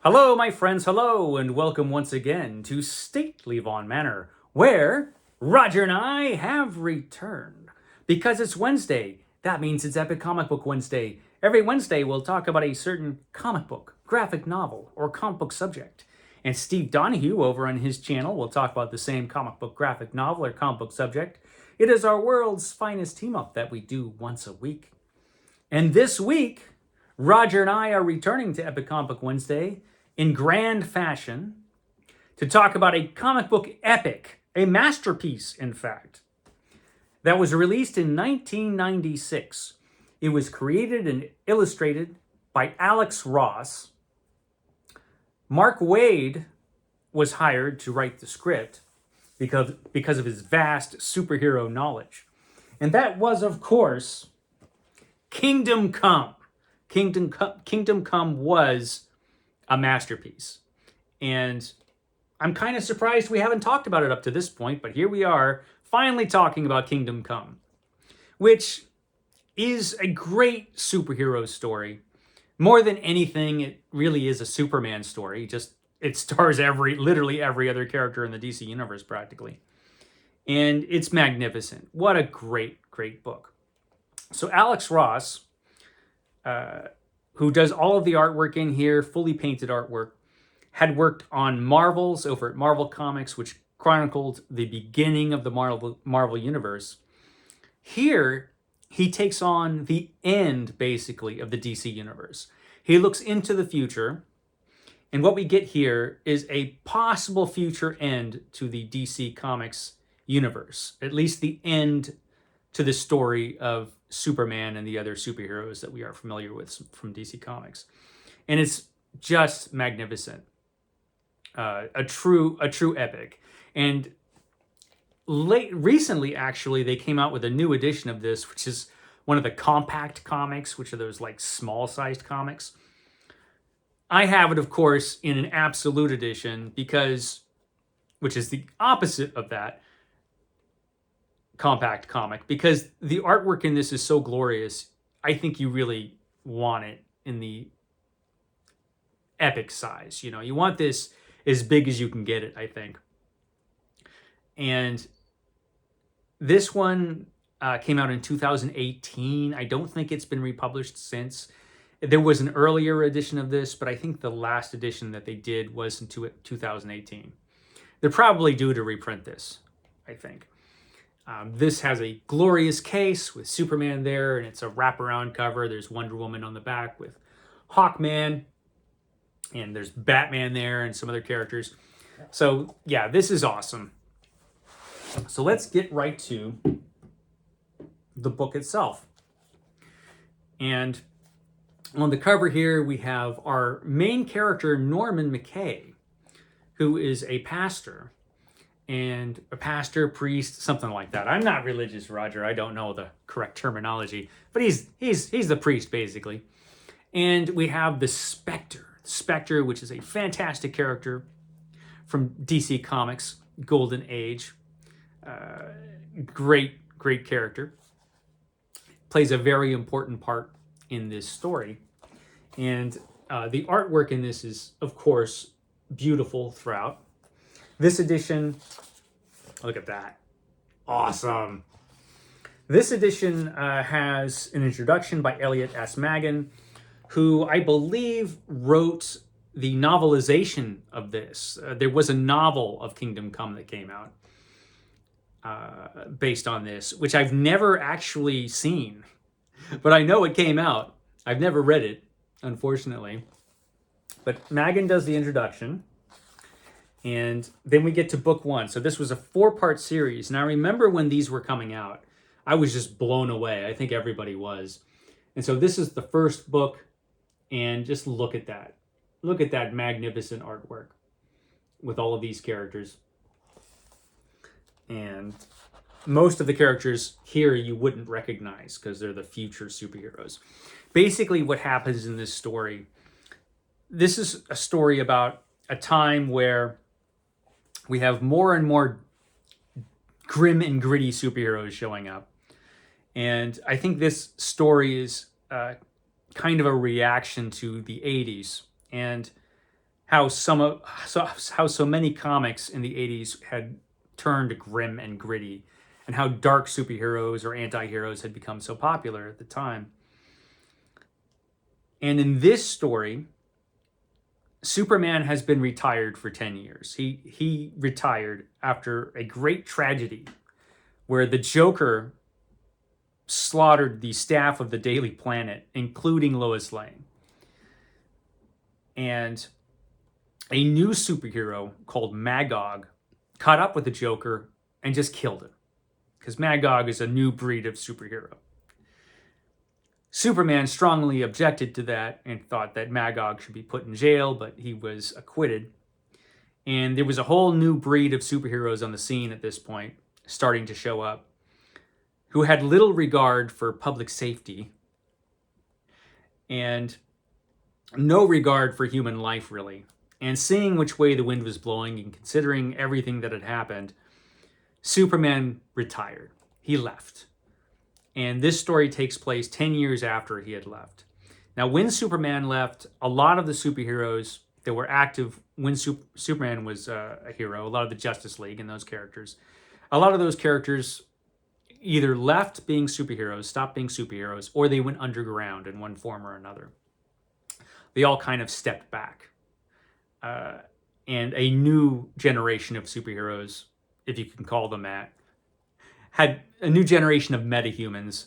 Hello, my friends, hello, and welcome once again to Stately Vaughan Manor, where Roger and I have returned. Because it's Wednesday, that means it's Epic Comic Book Wednesday. Every Wednesday, we'll talk about a certain comic book, graphic novel, or comic book subject. And Steve Donoghue over on his channel will talk about the same comic book, graphic novel, or comic book subject. It is our world's finest team up that we do once a week. And this week, Roger and I are returning to Epic Comic Book Wednesday in grand fashion to talk about a comic book epic, a masterpiece, in fact, that was released in 1996. It was created and illustrated by Alex Ross. Mark Waid was hired to write the script because of his vast superhero knowledge. And that was, of course, Kingdom Come. Kingdom Come was a masterpiece. And I'm kind of surprised we haven't talked about it up to this point, but here we are, finally talking about Kingdom Come, which is a great superhero story. More than anything, it really is a Superman story. Just it stars literally every other character in the DC universe practically. And it's magnificent. What a great book. So Alex Ross, who does all of the artwork in here, fully painted artwork, had worked on Marvels over at Marvel Comics, which chronicled the beginning of the Marvel Universe. Here, he takes on the end, basically, of the DC Universe. He looks into the future, and what we get here is a possible future end to the DC Comics universe, at least the end to the story of Superman and the other superheroes that we are familiar with from DC Comics. And it's just magnificent. A true epic. And recently, actually, they came out with a new edition of this, which is one of the compact comics, which are those like small-sized comics. I have it, of course, in an absolute edition which is the opposite of that compact comic, because the artwork in this is so glorious. I think you really want it in the epic size. You want this as big as you can get it, I think. And this one came out in 2018. I don't think it's been republished since. There was an earlier edition of this, but I think the last edition that they did was in 2018. They're probably due to reprint this, I think. This has a glorious case with Superman there, and it's a wraparound cover. There's Wonder Woman on the back with Hawkman, and there's Batman there and some other characters. So, yeah, this is awesome. So let's get right to the book itself. And on the cover here, we have our main character, Norman McKay, who is a pastor. And a pastor, priest, something like that. I'm not religious, Roger. I don't know the correct terminology, but he's the priest, basically. And we have the Spectre, which is a fantastic character from DC Comics, Golden Age. Great character. Plays a very important part in this story. And the artwork in this is, of course, beautiful throughout. This edition, look at that. Awesome. This edition has an introduction by Elliot S. Maggin, who I believe wrote the novelization of this. There was a novel of Kingdom Come that came out based on this, which I've never actually seen. But I know it came out. I've never read it, unfortunately. But Maggin does the introduction. And then we get to book one. So this was a 4-part series. And I remember when these were coming out, I was just blown away. I think everybody was. And so this is the first book. And just look at that. Look at that magnificent artwork with all of these characters. And most of the characters here you wouldn't recognize because they're the future superheroes. Basically what happens in this story, this is a story about a time where we have more and more grim and gritty superheroes showing up. And I think this story is kind of a reaction to the 80s. And how so many comics in the 80s had turned grim and gritty, and how dark superheroes or anti-heroes had become so popular at the time. And in this story, Superman has been retired for 10 years. He retired after a great tragedy where the Joker slaughtered the staff of the Daily Planet, including Lois Lane. And a new superhero called Magog caught up with the Joker and just killed him. Because Magog is a new breed of superhero. Superman strongly objected to that and thought that Magog should be put in jail, but he was acquitted. And there was a whole new breed of superheroes on the scene at this point, starting to show up, who had little regard for public safety and no regard for human life, really. And seeing which way the wind was blowing and considering everything that had happened, Superman retired. He left. And this story takes place 10 years after he had left. Now, when Superman left, a lot of the superheroes that were active when Superman was a hero, a lot of the Justice League and those characters, a lot of those characters either left being superheroes, stopped being superheroes, or they went underground in one form or another. They all kind of stepped back. And a new generation of superheroes, if you can call them that, had a new generation of metahumans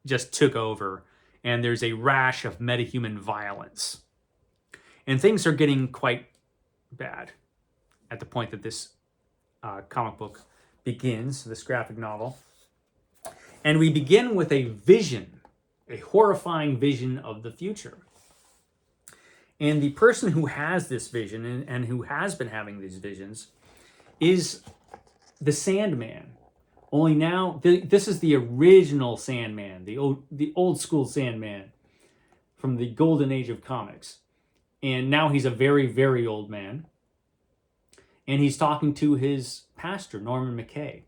just took over, and there's a rash of metahuman violence. And things are getting quite bad at the point that this comic book begins, this graphic novel. And we begin with a vision, a horrifying vision of the future. And the person who has this vision and who has been having these visions is the Sandman. Only now, this is the original Sandman, the old school Sandman from the golden age of comics. And now he's a very, very old man. And he's talking to his pastor, Norman McKay,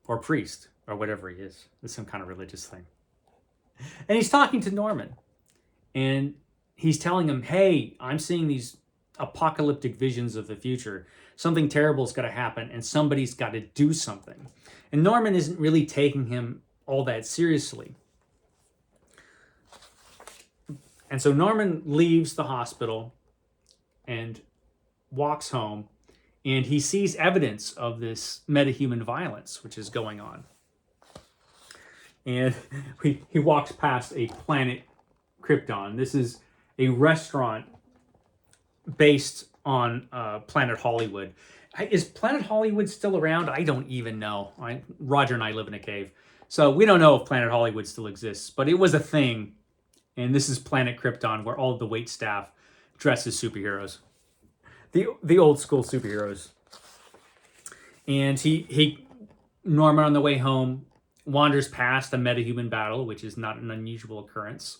or priest, or whatever he is. It's some kind of religious thing. And he's talking to Norman. And he's telling him, hey, I'm seeing these apocalyptic visions of the future. Something terrible is going to happen, and somebody's got to do something. And Norman isn't really taking him all that seriously. And so Norman leaves the hospital and walks home, and he sees evidence of this metahuman violence which is going on. And he walks past a Planet Krypton. This is a restaurant based on Planet Hollywood. Is Planet Hollywood still around? I don't even know. Roger and I live in a cave, so we don't know if Planet Hollywood still exists, but it was a thing. And this is Planet Krypton, where all of the wait staff dress as superheroes. The old school superheroes. And Norman on the way home wanders past a metahuman battle, which is not an unusual occurrence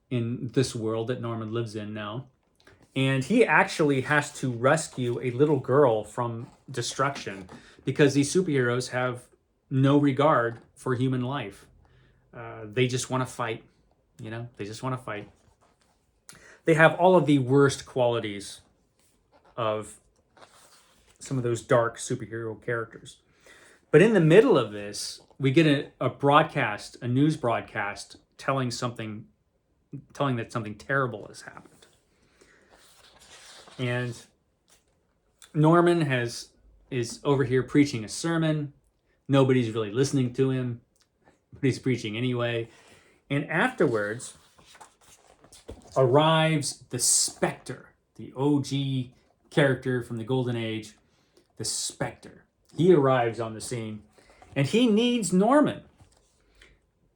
in this world that Norman lives in now. And he actually has to rescue a little girl from destruction because these superheroes have no regard for human life. They just want to fight. They just want to fight. They have all of the worst qualities of some of those dark superhero characters. But in the middle of this, we get a news broadcast telling that something terrible has happened. And Norman is over here preaching a sermon. Nobody's really listening to him, but he's preaching anyway. And afterwards arrives the Spectre, the OG character from the Golden Age, the Spectre. He arrives on the scene, and he needs Norman.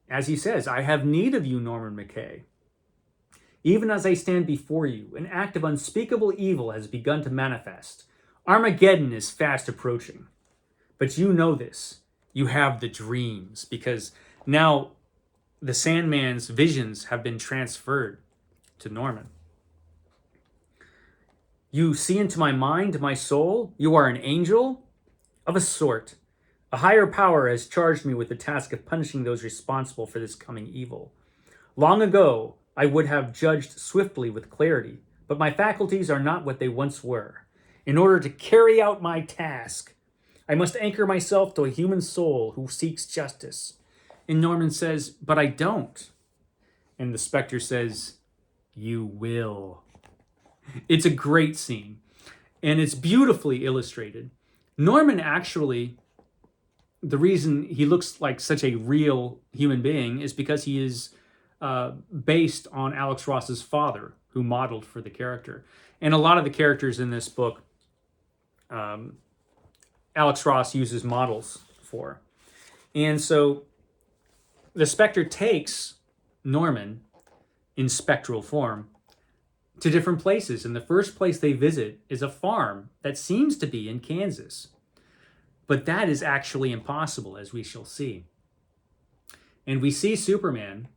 As he says, I have need of you, Norman McKay. Even as I stand before you, an act of unspeakable evil has begun to manifest. Armageddon is fast approaching. But you know this. You have the dreams, because now the Sandman's visions have been transferred to Norman. You see into my mind, my soul. You are an angel of a sort. A higher power has charged me with the task of punishing those responsible for this coming evil. Long ago, I would have judged swiftly with clarity, but my faculties are not what they once were. In order to carry out my task, I must anchor myself to a human soul who seeks justice. And Norman says, but I don't. And the Spectre says, you will. It's a great scene, and it's beautifully illustrated. Norman actually, the reason he looks like such a real human being is because he is based on Alex Ross's father, who modeled for the character. And a lot of the characters in this book, Alex Ross uses models for. And so the Spectre takes Norman in spectral form to different places. And the first place they visit is a farm that seems to be in Kansas. But that is actually impossible, as we shall see. And we see Superman,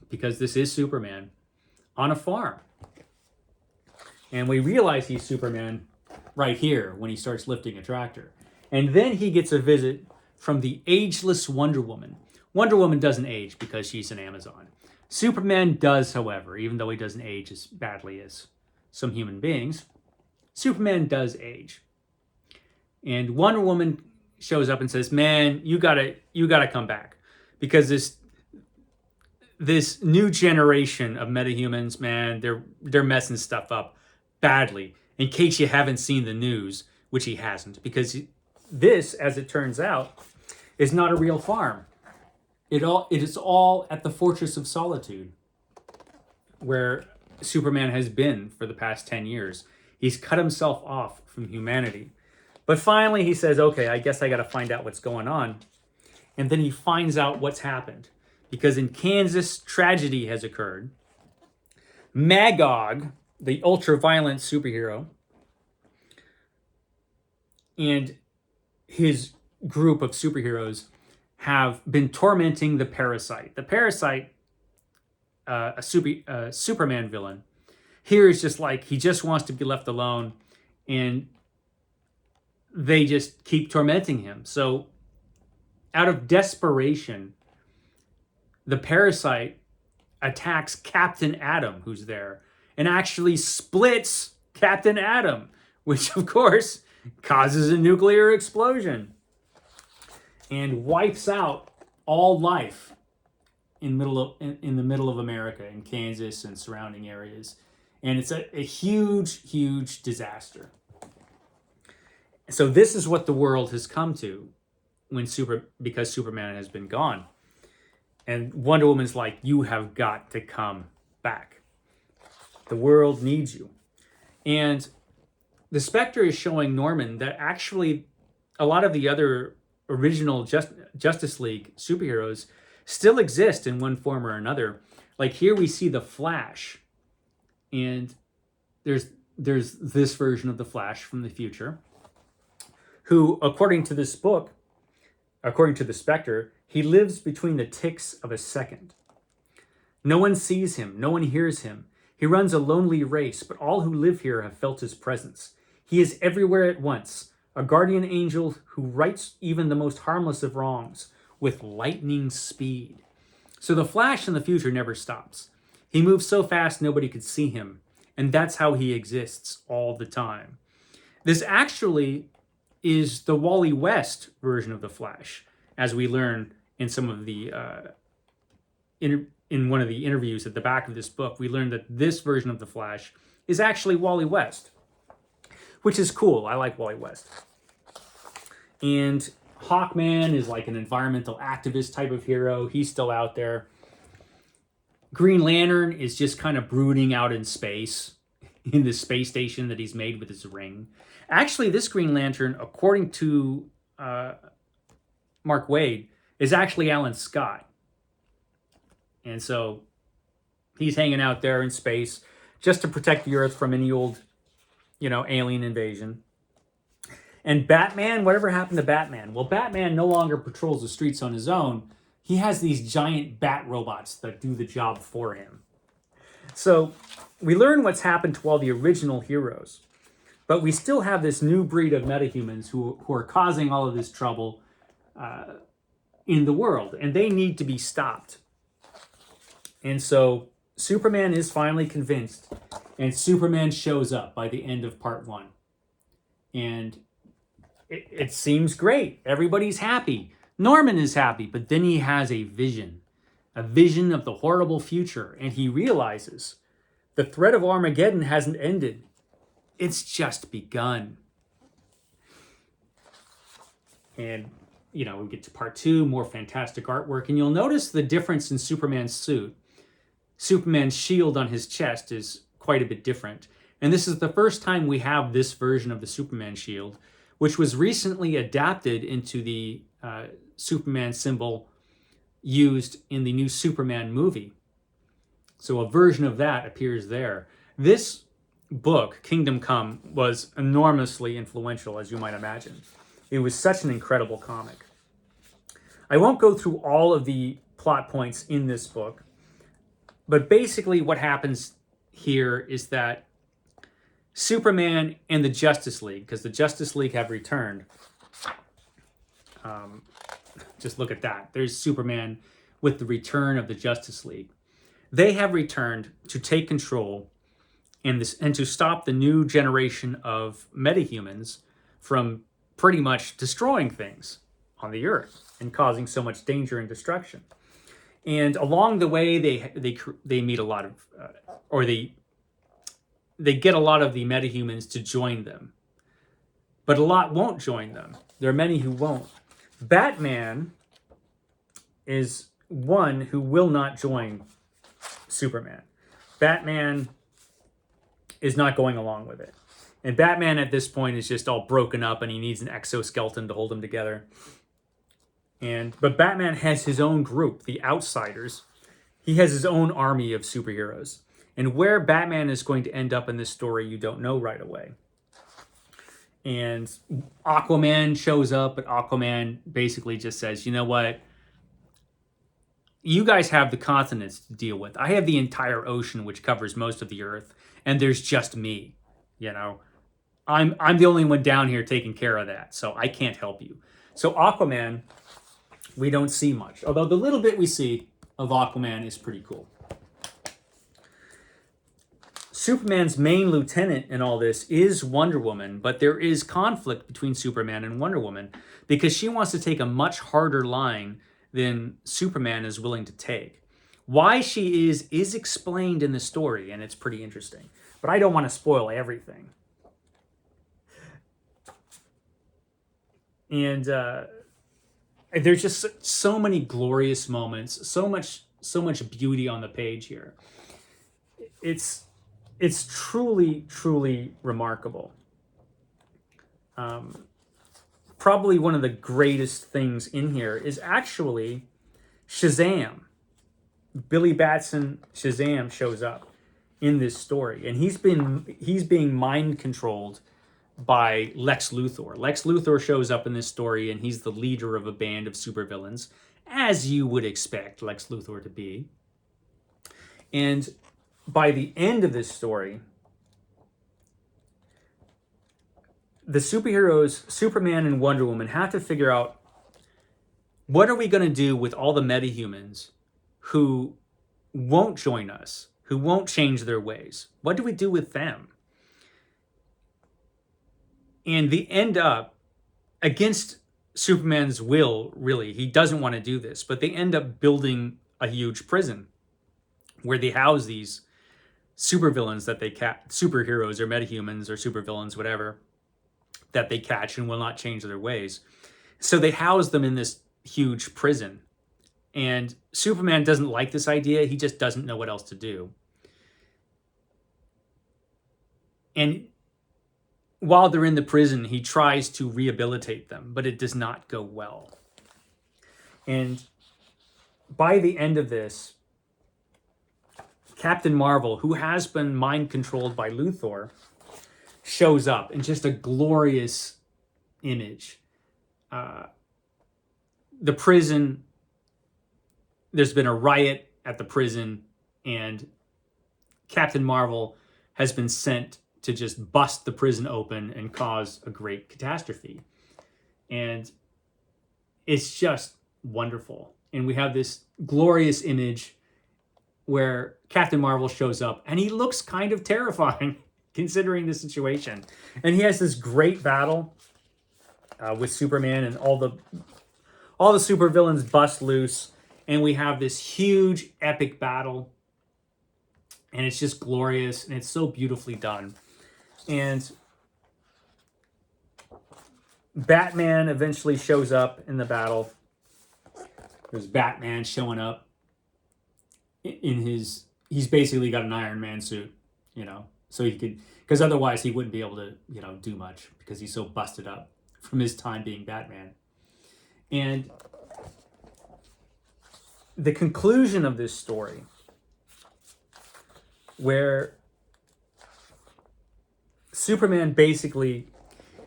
because this is Superman, on a farm. And we realize he's Superman right here when he starts lifting a tractor. And then he gets a visit from the ageless Wonder Woman. Wonder Woman doesn't age because she's an Amazon. Superman does, however, even though he doesn't age as badly as some human beings. Superman does age. And Wonder Woman shows up and says, man, you gotta come back. Because this new generation of metahumans, man, they're messing stuff up badly. In case you haven't seen the news, which he hasn't, because this, as it turns out, is not a real farm. It is all at the Fortress of Solitude, where Superman has been for the past 10 years. He's cut himself off from humanity. But finally he says, okay, I guess I got to find out what's going on. And then he finds out what's happened. Because in Kansas, tragedy has occurred. Magog, the ultra-violent superhero, and his group of superheroes have been tormenting the Parasite. The Parasite, a Superman villain, here is just like he just wants to be left alone, and they just keep tormenting him. So out of desperation, the Parasite attacks Captain Atom, who's there, and actually splits Captain Atom, which of course causes a nuclear explosion and wipes out all life in the middle of America, in Kansas and surrounding areas. And it's a huge, huge disaster. So this is what the world has come to because Superman has been gone. And Wonder Woman's like, you have got to come back. The world needs you. And the Spectre is showing Norman that actually a lot of the other original Justice League superheroes still exist in one form or another. Like here we see the Flash. And there's this version of the Flash from the future, who, according to this book, according to the Spectre, he lives between the ticks of a second. No one sees him, no one hears him. He runs a lonely race, but all who live here have felt his presence. He is everywhere at once, a guardian angel who rights even the most harmless of wrongs with lightning speed. So the Flash in the future never stops. He moves so fast nobody could see him, and that's how he exists all the time. This actually is the Wally West version of the Flash, as we learn in some of the in one of the interviews at the back of this book. We learned that this version of the Flash is actually Wally West, which is cool. I like Wally West. And Hawkman is like an environmental activist type of hero. He's still out there. Green Lantern is just kind of brooding out in space, in the space station that he's made with his ring. Actually, this Green Lantern, according to Mark Waid, is actually Alan Scott. And so he's hanging out there in space just to protect the Earth from any old, alien invasion. And Batman, whatever happened to Batman? Well, Batman no longer patrols the streets on his own. He has these giant bat robots that do the job for him. So we learn what's happened to all the original heroes. But we still have this new breed of metahumans who are causing all of this trouble in the world. And they need to be stopped. And so Superman is finally convinced. And Superman shows up by the end of part 1. And it seems great. Everybody's happy. Norman is happy, but then he has a vision of the horrible future. And he realizes the threat of Armageddon hasn't ended. It's just begun. And, we get to part 2, more fantastic artwork. And you'll notice the difference in Superman's suit. Superman's shield on his chest is quite a bit different. And this is the first time we have this version of the Superman shield, which was recently adapted into the Superman symbol used in the new Superman movie. So a version of that appears there. This book, Kingdom Come, was enormously influential, as you might imagine. It was such an incredible comic. I won't go through all of the plot points in this book, but basically what happens here is that Superman and the Justice League, because the Justice League have returned. Just look at that. There's Superman with the return of the Justice League. They have returned to take control and to stop the new generation of metahumans from pretty much destroying things on the Earth and causing so much danger and destruction. And along the way, they meet a lot of, or they get a lot of the metahumans to join them. But a lot won't join them. There are many who won't. Batman is one who will not join Superman. Batman is not going along with it. And Batman at this point is just all broken up and he needs an exoskeleton to hold him together. But Batman has his own group, the Outsiders. He has his own army of superheroes. And where Batman is going to end up in this story, you don't know right away. And Aquaman shows up, but Aquaman basically just says, you know what? You guys have the continents to deal with. I have the entire ocean, which covers most of the Earth, and there's just me. I'm the only one down here taking care of that, so I can't help you. So Aquaman, we don't see much. Although the little bit we see of Aquaman is pretty cool. Superman's main lieutenant in all this is Wonder Woman, but there is conflict between Superman and Wonder Woman because she wants to take a much harder line than Superman is willing to take. Why she is explained in the story, and it's pretty interesting. But I don't want to spoil everything. And there's just so many glorious moments, so much beauty on the page here. It's truly, truly remarkable. Probably one of the greatest things in here is actually Shazam. Billy Batson Shazam shows up in this story, and he's being mind controlled by Lex Luthor. Lex Luthor shows up in this story, and he's the leader of a band of supervillains, as you would expect Lex Luthor to be. And by the end of this story, the superheroes, Superman and Wonder Woman, have to figure out, what are we going to do with all the metahumans who won't join us, who won't change their ways? What do we do with them? And they end up, against Superman's will, really, he doesn't want to do this, but they end up building a huge prison where they house these supervillains that they superheroes or metahumans or supervillains, whatever, that they catch and will not change their ways. So they house them in this huge prison. And Superman doesn't like this idea. He just doesn't know what else to do. And while they're in the prison, he tries to rehabilitate them, but it does not go well. And by the end of this, Captain Marvel, who has been mind controlled by Luthor, shows up in just a glorious image. The prison, there's been a riot at the prison, and Captain Marvel has been sent to just bust the prison open and cause a great catastrophe. And it's just wonderful. And we have this glorious image where Captain Marvel shows up, and he looks kind of terrifying considering the situation. And he has this great battle with Superman, and all the supervillains bust loose, and we have this huge epic battle, and it's just glorious, and it's so beautifully done. And Batman eventually shows up in the battle. There's Batman showing up in his, he's basically got an Iron Man suit, you know, so he could, because otherwise he wouldn't be able to, you know, do much because he's so busted up from his time being Batman. And the conclusion of this story, where Superman basically,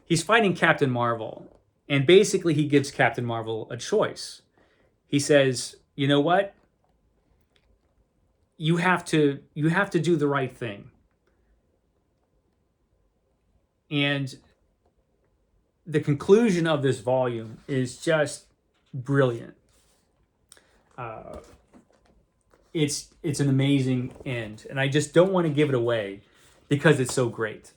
he's fighting Captain Marvel, and basically he gives Captain Marvel a choice. He says, you know what? You have to do the right thing. And the conclusion of this volume is just brilliant. It's an amazing end, and I just don't want to give it away because it's so great.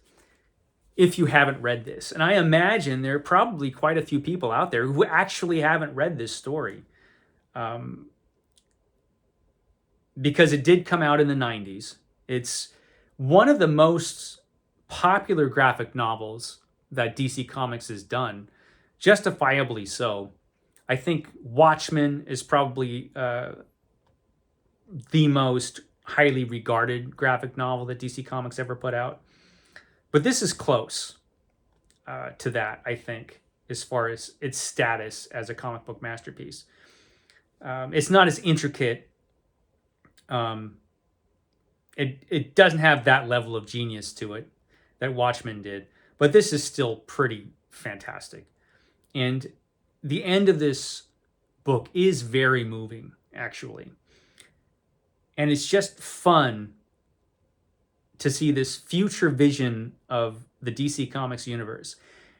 If you haven't read this, and I imagine there are probably quite a few people out there who actually haven't read this story, because it did come out in the 90s. It's one of the most popular graphic novels that DC Comics has done, justifiably so. I think Watchmen is probably the most highly regarded graphic novel that DC Comics ever put out. But this is close to that, I think, as far as its status as a comic book masterpiece. It's not as intricate. It doesn't have that level of genius to it that Watchmen did, but this is still pretty fantastic. And the end of this book is very moving, actually. And it's just fun to see this future vision of the DC Comics universe.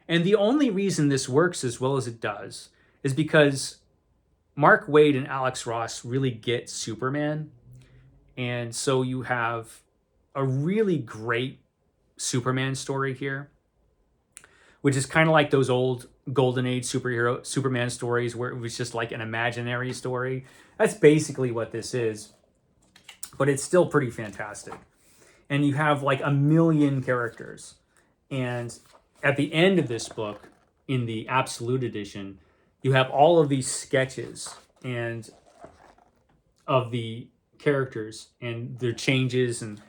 And the only reason this works as well as it does is because Mark Waid and Alex Ross really get Superman. And so you have a really great Superman story here, which is kind of like those old Golden Age Superman stories where it was just like an imaginary story. That's basically what this is, but it's still pretty fantastic. And you have like a million characters. And at the end of this book, in the Absolute Edition, you have all of these sketches and of the characters and their changes, and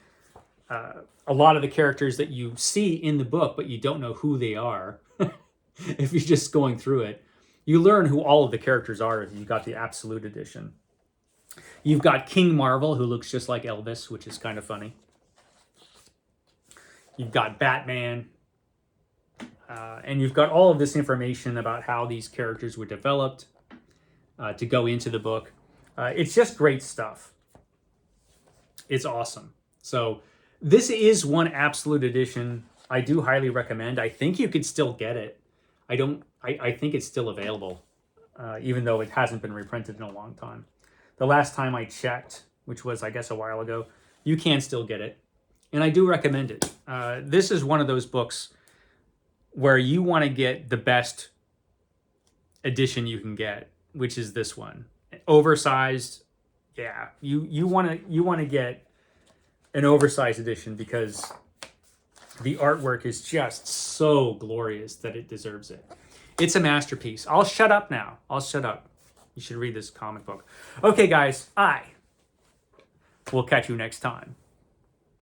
a lot of the characters that you see in the book, but you don't know who they are. If you're just going through it, you learn who all of the characters are if you've got the Absolute Edition. You've got King Marvel, who looks just like Elvis, which is kind of funny. You've got Batman, and you've got all of this information about how these characters were developed to go into the book. It's just great stuff. It's awesome. So this is one Absolute Edition I do highly recommend. I think you could still get it. I think it's still available, even though it hasn't been reprinted in a long time. The last time I checked, which was, I guess, a while ago, you can still get it. And I do recommend it. This is one of those books where you want to get the best edition you can get, which is this one. Oversized, yeah. You want to get an oversized edition because the artwork is just so glorious that it deserves it. It's a masterpiece. I'll shut up now. I'll shut up. You should read this comic book. Okay, guys, I will catch you next time.